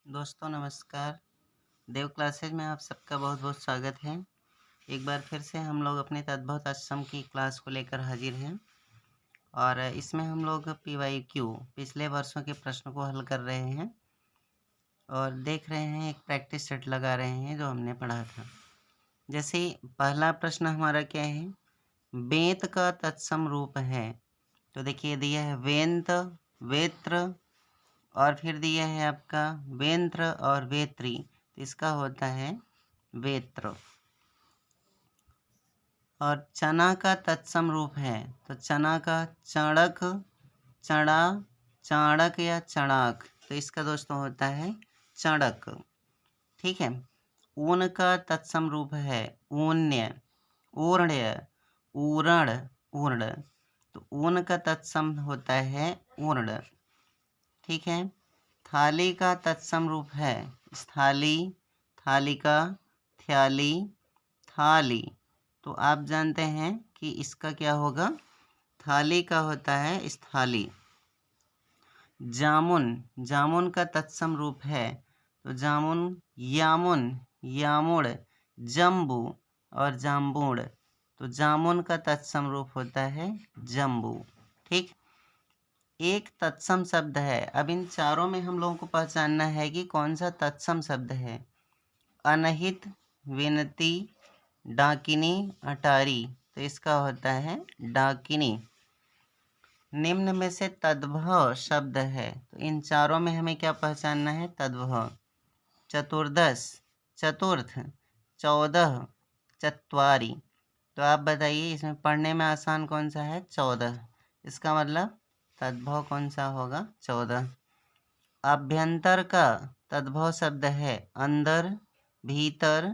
दोस्तों नमस्कार। देव क्लासेज में आप सबका बहुत बहुत स्वागत है। एक बार फिर से हम लोग अपने तद्भव तत्सम की क्लास को लेकर हाजिर हैं और इसमें हम लोग PYQ पिछले वर्षों के प्रश्नों को हल कर रहे हैं और देख रहे हैं, एक प्रैक्टिस सेट लगा रहे हैं जो हमने पढ़ा था। जैसे पहला प्रश्न हमारा क्या है, बेंत का तत्सम रूप है। तो देखिए दिया है वेंत, वेत्र और फिर दिया है आपका वेंत्र और वेत्री, तो इसका होता है वेत्र। और चना का तत्सम रूप है, तो चना का चणक, चणा, चाणक या चणाक, तो इसका दोस्तों होता है चणक। ठीक है। ऊन का तत्सम रूप है ऊन्य, ऊर्ण्य, ऊरण, ऊर्ण, तो ऊन का तत्सम होता है ऊर्ण। ठीक है। थाली का तत्सम रूप है स्थाली, थालिका, थ्याली, थाली, तो आप जानते हैं कि इसका क्या होगा, थाली का होता है स्थाली। जामुन, जामुन का तत्सम रूप है, तो जामुन, यामुन, यामुड़, जम्बू और जाम्बूड़, तो जामुन का तत्सम रूप होता है जम्बू। ठीक। एक तत्सम शब्द है। अब इन चारों में हम लोगों को पहचानना है कि कौन सा तत्सम शब्द है। अनहित, विनती, डाकिनी, अटारी, तो इसका होता है डाकिनी। निम्न में से तद्भव शब्द है, तो इन चारों में हमें क्या पहचानना है, तद्भव। चतुर्दश, चतुर्थ, 14, चत्वारी, तो आप बताइए इसमें पढ़ने में आसान कौन सा है, 14, इसका मतलब तद्भव कौन सा होगा, 14। अभ्यंतर का तद्भव शब्द है अंदर, भीतर,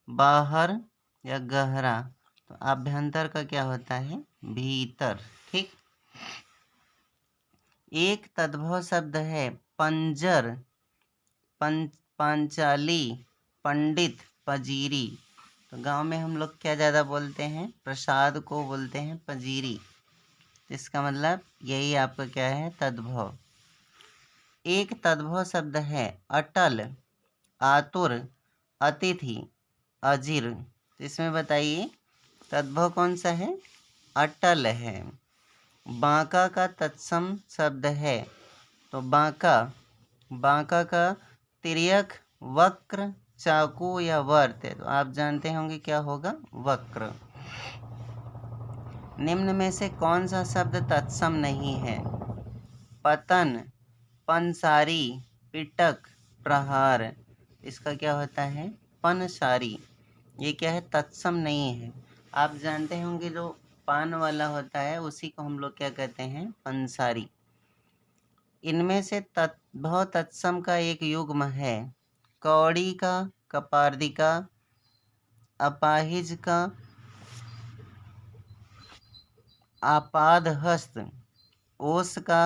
बाहर या गहरा, तो अभ्यंतर का क्या होता है, भीतर। ठीक। एक तद्भव शब्द है पंजर, पांचाली, पंडित, पजीरी, तो गांव में हम लोग क्या ज़्यादा बोलते हैं, प्रसाद को बोलते हैं पजीरी, इसका मतलब यही आपका क्या है, तद्भव। एक तद्भव शब्द है अटल, आतुर, अतिथि, अजीर, तो इसमें बताइए तद्भव कौन सा है, अटल है। बांका का तत्सम शब्द है, तो बांका, बांका का तिर्यक, वक्र, चाकू या वर्त, तो आप जानते होंगे क्या होगा, वक्र। निम्न में से कौन सा शब्द तत्सम नहीं है, पतन, पंसारी, पिटक, प्रहार, इसका क्या होता है, पनसारी, ये क्या है, तत्सम नहीं है। आप जानते होंगे जो पान वाला होता है उसी को हम लोग क्या कहते हैं, पंसारी। इनमें से तद्भव तत्सम का एक युग्म है कौड़ी का, कपार्दिका, अपाहिज का, आपादहस्त, ओस का,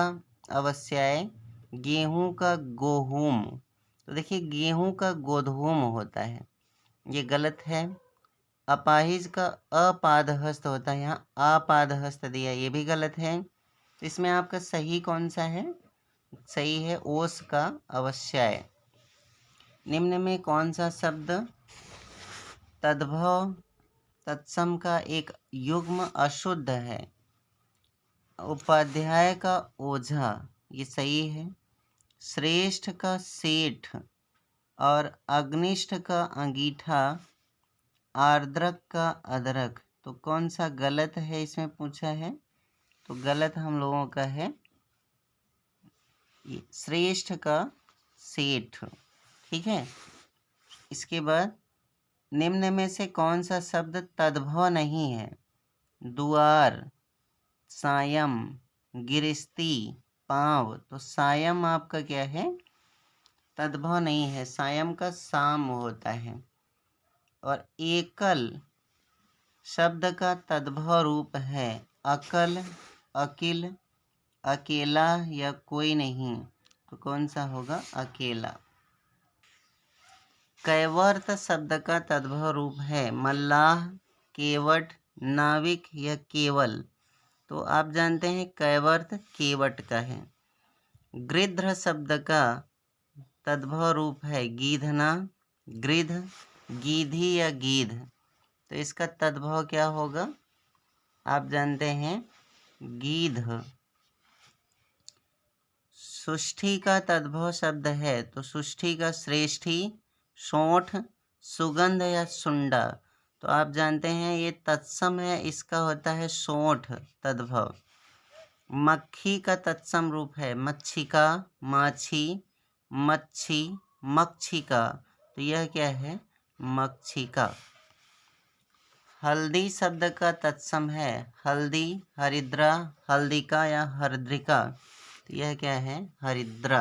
अवश्याय, गेहूं का गोहूम, तो देखिए गेहूं का गोधूम होता है, ये गलत है। अपाहिज का अपादहस्त होता है, यहाँ आपादहस्त दिया, ये भी गलत है। तो इसमें आपका सही कौन सा है, सही है ओस का अवश्याय। निम्न में कौन सा शब्द तद्भव तत्सम का एक युग्म अशुद्ध है, उपाध्याय का ओझा, ये सही है। श्रेष्ठ का सेठ और अग्निष्ठ का अंगीठा, आर्द्रक का अदरक, तो कौन सा गलत है इसमें पूछा है, तो गलत हम लोगों का है ये श्रेष्ठ का सेठ। ठीक है। इसके बाद निम्न में से कौन सा शब्द तद्भव नहीं है, दुआर, सायं, गिरस्ती, पाँव, तो सायं आपका क्या है, तद्भव नहीं है, सायं का साम होता है। और एकल शब्द का तद्भव रूप है अकल, अकिल, अकेला या कोई नहीं, तो कौन सा होगा, अकेला। कैवर्त शब्द का तद्भव रूप है मल्लाह, केवट, नाविक या केवल, तो आप जानते हैं कैवर्त केवट का है। गृध्र शब्द का तद्भव रूप है गीधना, गृध, गीधी या गीध। तो इसका तद्भव क्या होगा, आप जानते हैं, गीध। सुष्ठी का तद्भव शब्द है, तो सुष्ठी का श्रेष्ठी, सोंठ, सुगंध या सुंडा। तो आप जानते हैं ये तत्सम है, इसका होता है सोंठ तद्भव। मक्खी का तत्सम रूप है मच्छिका, माछी, मच्छी, मक्षिका। तो यह क्या है, मक्षिका। हल्दी शब्द का तत्सम है हल्दी, हरिद्रा, हल्दिका या हरिद्रिका। तो यह क्या है, हरिद्रा।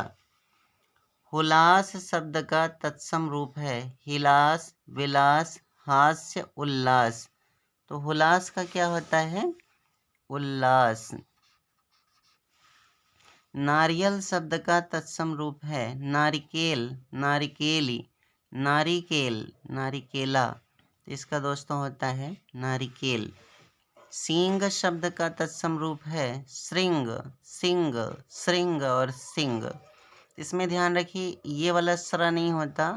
हुलास शब्द का तत्सम रूप है हिलास, विलास, हास्य, उल्लास। तो हुलास का क्या होता है, उल्लास। नारियल शब्द का तत्सम रूप है नारिकेल, नारिकेली, नारिकेल, नारिकेला। तो इसका दोस्तों होता है नारिकेल। सींग शब्द का तत्सम रूप है श्रृंग, सिंग, श्रृंग और सिंग। इसमें ध्यान रखिए ये वाला स्र नहीं होता,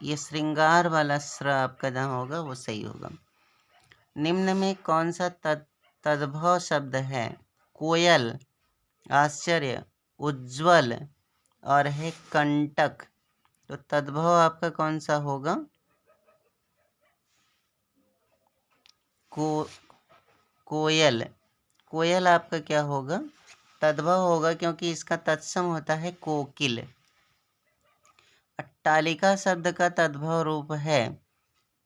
ये श्रृंगार वाला स्र आपका जहाँ होगा वो सही होगा। निम्न में कौन सा तद्भव शब्द है, कोयल, आश्चर्य, उज्ज्वल और है कंटक। तो तद्भव आपका कौन सा होगा, कोयल। कोयल आपका क्या होगा, तद्भव होगा, क्योंकि इसका तत्सम होता है कोकिल। अट्टालिका शब्द का तद्भव रूप है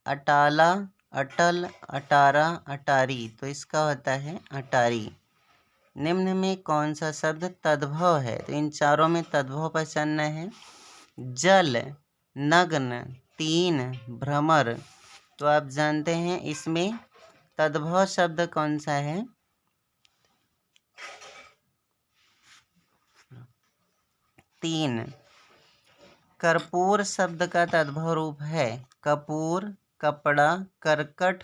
अटाला, अटल, अटारा, अटारी। तो इसका होता है अटारी। निम्न में कौन सा शब्द तद्भव है, तो इन चारों में तद्भव पहचानना है। जल, नग्न, तीन, भ्रमर। तो आप जानते हैं इसमें तद्भव शब्द कौन सा है, तीन। कर्पूर शब्द का तद्भव रूप है कपूर, कपड़ा, करकट,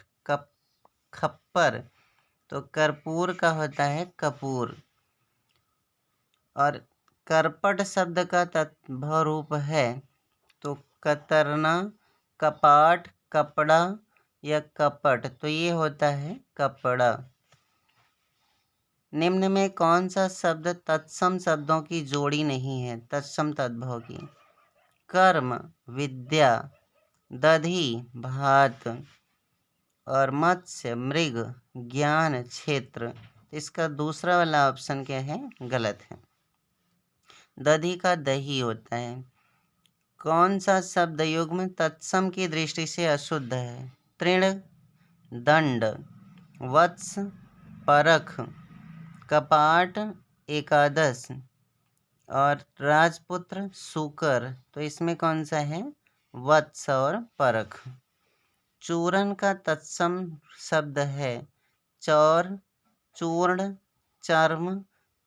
खप्पर। तो कर्पूर का होता है कपूर। और करपट शब्द का तद्भव रूप है तो कतरना, कपाट, कपड़ा या कपट। तो ये होता है कपड़ा। निम्न में कौन सा शब्द तत्सम शब्दों की जोड़ी नहीं है, तत्सम तद्भव की, कर्म, विद्या, दधि, भात और मत्स्य, मृग, ज्ञान, क्षेत्र। इसका दूसरा वाला ऑप्शन क्या है, गलत है। दधि का दही होता है। कौन सा शब्द युग्म तत्सम की दृष्टि से अशुद्ध है, तृण, दंड, वत्स, परख, कपाट, एकादश और राजपुत्र, सूकर। तो इसमें कौन सा है, वत्स और परख। चूरन का तत्सम शब्द है चौर, चूर्ण, चर्म,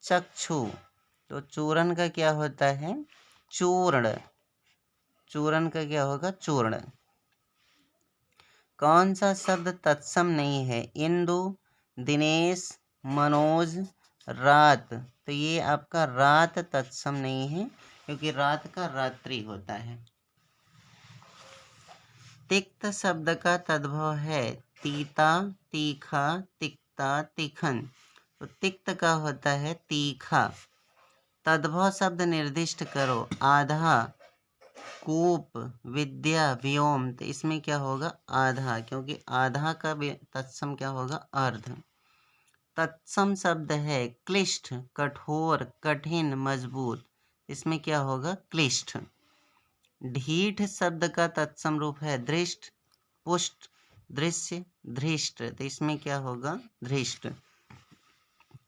चक्षु। तो चूरन का क्या होता है, चूर्ण। चूरन का क्या होगा, चूर्ण। कौन सा शब्द तत्सम नहीं है, इंदु, दिनेश, मनोज, रात। तो ये आपका रात तत्सम नहीं है, क्योंकि रात का रात्रि होता है। तिक्त शब्द का तद्भव है तीता, तीखा, तिक्ता, तीखन। तो तिक्त का होता है तीखा। तद्भव शब्द निर्दिष्ट करो, आधा, कूप, विद्या, व्योम। तो इसमें क्या होगा, आधा, क्योंकि आधा का तत्सम क्या होगा, अर्ध। तत्सम शब्द है क्लिष्ट, कठोर, कठिन, मजबूत। इसमें क्या होगा, क्लिष्ट। ढीठ शब्द का तत्सम रूप है दृष्ट, पुष्ट, दृश्य, धृष्ट। तो इसमें क्या होगा, धृष्ट।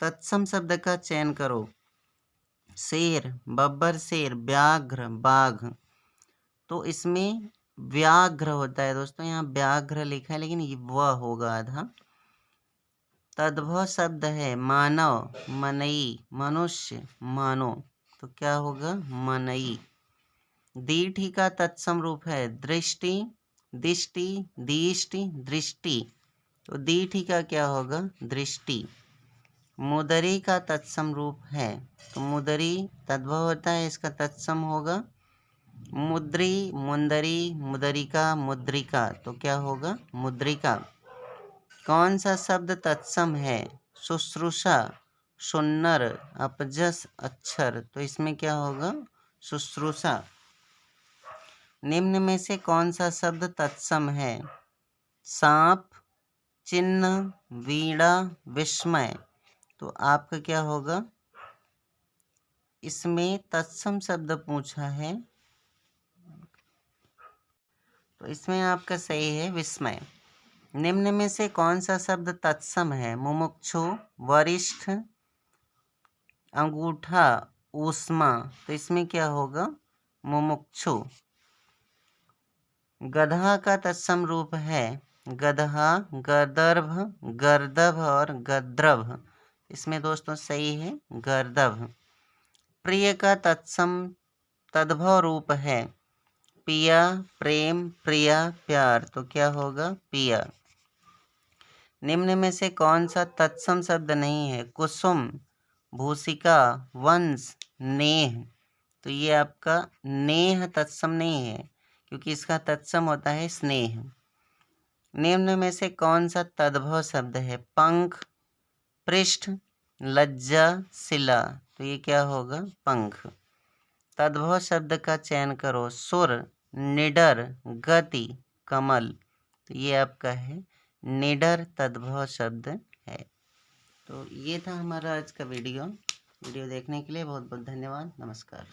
तत्सम शब्द का चयन करो, शेर, बब्बर शेर, व्याघ्र, बाघ। तो इसमें व्याघ्र होता है दोस्तों, यहाँ व्याघ्र लिखा है लेकिन ये वह होगा आधा। तद्भव शब्द है मानव, मनई, मनुष्य, मानो। तो क्या होगा, मनई। दीठी का तत्सम रूप है दृष्टि, दिष्टि, दीष्टि, दृष्टि। तो दीठी का क्या होगा, दृष्टि। मुदरी का तत्सम रूप है, तो मुदरी तद्भव होता है, इसका तत्सम होगा मुद्री, मुंदरी, मुदरिका, मुद्रिका, तो क्या होगा? मुद्रिका। कौन सा शब्द तत्सम है? शुश्रूषा, सुन्नर, अपजस, अक्षर, तो इसमें क्या होगा? शुश्रूषा। निम्न में से कौन सा शब्द तत्सम है? सांप, चिन्ह, वीणा, विस्मय, तो आपका क्या होगा? इसमें तत्सम शब्द पूछा है, तो इसमें आपका सही है विस्मय। निम्न में से कौन सा शब्द तत्सम है? मुमुक्षु, वरिष्ठ, अंगूठा, ऊष्मा, तो इसमें क्या होगा? मुमुक्षु। गधा का तत्सम रूप है गधा, गर्दभ, गर्दभ और गद्रभ, इसमें दोस्तों सही है गर्दभ। प्रिय का तत्सम तद्भव रूप है पिया, प्रेम, प्रिया, प्यार, तो क्या होगा? पिया। निम्न में से कौन सा तत्सम शब्द नहीं है? कुसुम, भूसिका, वंश, नेह, तो ये आपका नेह तत्सम नहीं है, क्योंकि इसका तत्सम होता है स्नेह। निम्न में से कौन सा तद्भव शब्द है? पंख, पृष्ठ, लज्जा, शिला, तो ये क्या होगा? पंख। तद्भव शब्द का चयन करो। सुर, निडर, गति, कमल, तो ये आपका है निडर तद्भव शब्द है। तो ये था हमारा आज का वीडियो देखने के लिए बहुत बहुत धन्यवाद। नमस्कार।